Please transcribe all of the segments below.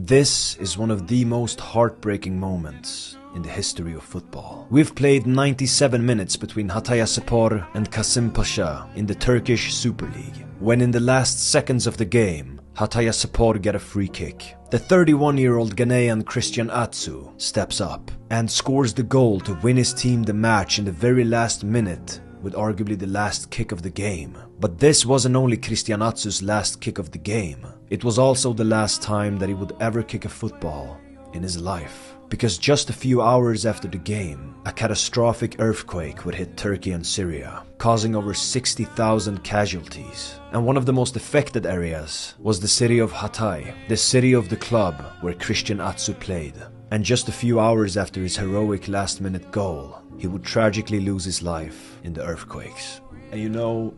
This is one of the most heartbreaking moments in the history of football. We've played 97 minutes between Hatayspor and Kasım Pasha in the Turkish Super League, when in the last seconds of the game, Hatayspor get a free kick. The 31-year-old Ghanaian Christian Atsu steps up and scores the goal to win his team the match in the very last minute, with arguably the last kick of the game. But this wasn't only Christian Atsu's last kick of the game, it was also the last time that he would ever kick a football in his life. Because just a few hours after the game, a catastrophic earthquake would hit Turkey and Syria, causing over 60,000 casualties. And one of the most affected areas was the city of Hatay, the city of the club where Christian Atsu played. And just a few hours after his heroic last-minute goal, he would tragically lose his life in the earthquakes. And you know,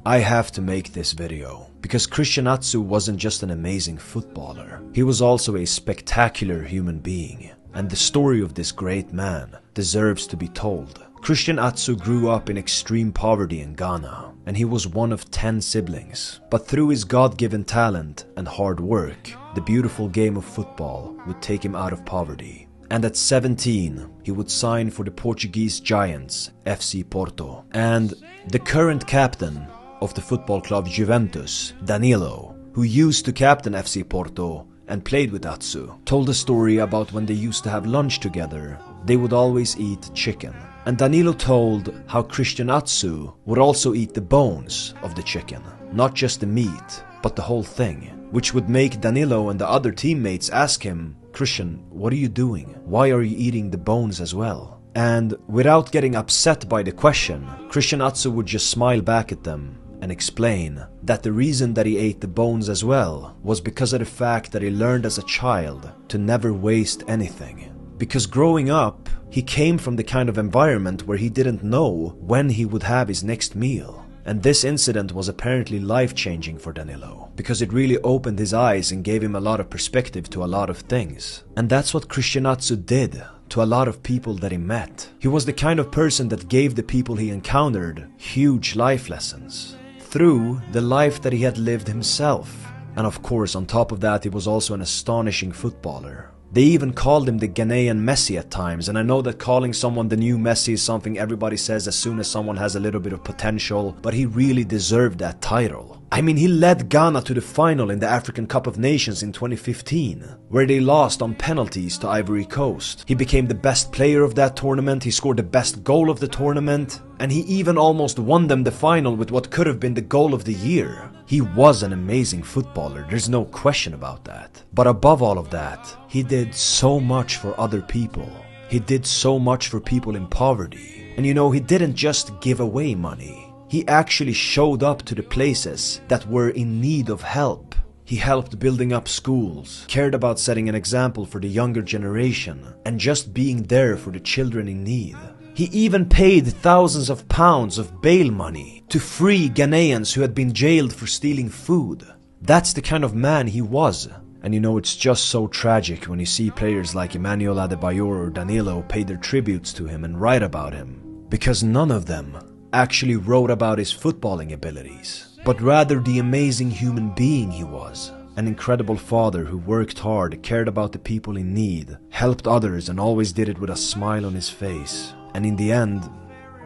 I have to make this video, because Christian Atsu wasn't just an amazing footballer, he was also a spectacular human being. And the story of this great man deserves to be told. Christian Atsu grew up in extreme poverty in Ghana, and he was one of 10 siblings. But through his God-given talent and hard work, the beautiful game of football would take him out of poverty. And at 17, he would sign for the Portuguese giants FC Porto. And the current captain of the football club Juventus, Danilo, who used to captain FC Porto and played with Atsu, told a story about when they used to have lunch together. They would always eat chicken. And Danilo told how Christian Atsu would also eat the bones of the chicken, not just the meat, but the whole thing, which would make Danilo and the other teammates ask him, "Christian, what are you doing? Why are you eating the bones as well?" And without getting upset by the question, Christian Atsu would just smile back at them and explain that the reason that he ate the bones as well was because of the fact that he learned as a child to never waste anything. Because growing up, he came from the kind of environment where he didn't know when he would have his next meal. And this incident was apparently life-changing for Danilo, because it really opened his eyes and gave him a lot of perspective to a lot of things. And that's what Christian Atsu did to a lot of people that he met. He was the kind of person that gave the people he encountered huge life lessons through the life that he had lived himself. And of course, on top of that, he was also an astonishing footballer. They even called him the Ghanaian Messi at times, and I know that calling someone the new Messi is something everybody says as soon as someone has a little bit of potential, but he really deserved that title. I mean, he led Ghana to the final in the African Cup of Nations in 2015, where they lost on penalties to Ivory Coast. He became the best player of that tournament, he scored the best goal of the tournament, and he even almost won them the final with what could have been the goal of the year. He was an amazing footballer, there's no question about that. But above all of that, he did so much for other people. He did so much for people in poverty. And you know, he didn't just give away money. He actually showed up to the places that were in need of help. He helped building up schools, cared about setting an example for the younger generation, and just being there for the children in need. He even paid thousands of pounds of bail money to free Ghanaians who had been jailed for stealing food. That's the kind of man he was. And you know, it's just so tragic when you see players like Emmanuel Adebayor or Danilo pay their tributes to him and write about him. Because none of them actually wrote about his footballing abilities, but rather the amazing human being he was. An incredible father who worked hard, cared about the people in need, helped others, and always did it with a smile on his face. And in the end,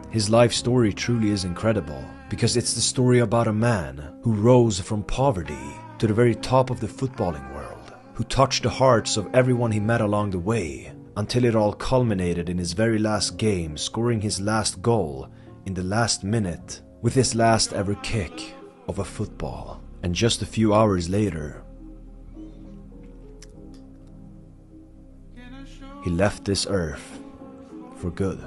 his life story truly is incredible, because it's the story about a man who rose from poverty to the very top of the footballing world, who touched the hearts of everyone he met along the way, until it all culminated in his very last game, scoring his last goal in the last minute with his last ever kick of a football. And just a few hours later, he left this earth for good.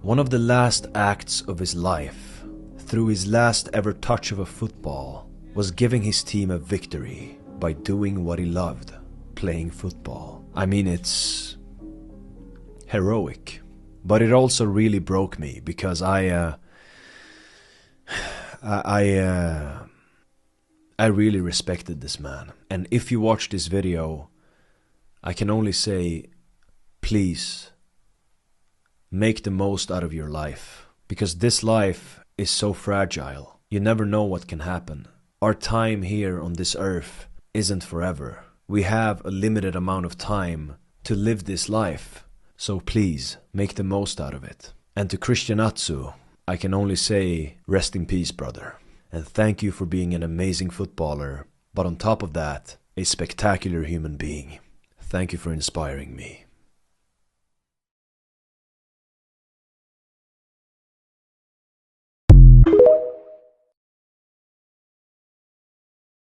One of the last acts of his life, through his last ever touch of a football, was giving his team a victory by doing what he loved, playing football. I mean, it's heroic, but it also really broke me, because I really respected this man. And if you watch this video, I can only say, please make the most out of your life, because this life is so fragile. You never know what can happen. Our time here on this earth isn't forever. We have a limited amount of time to live this life, so please make the most out of it. And to Christian Atsu, I can only say, rest in peace, brother. And thank you for being an amazing footballer, but on top of that, a spectacular human being. Thank you for inspiring me.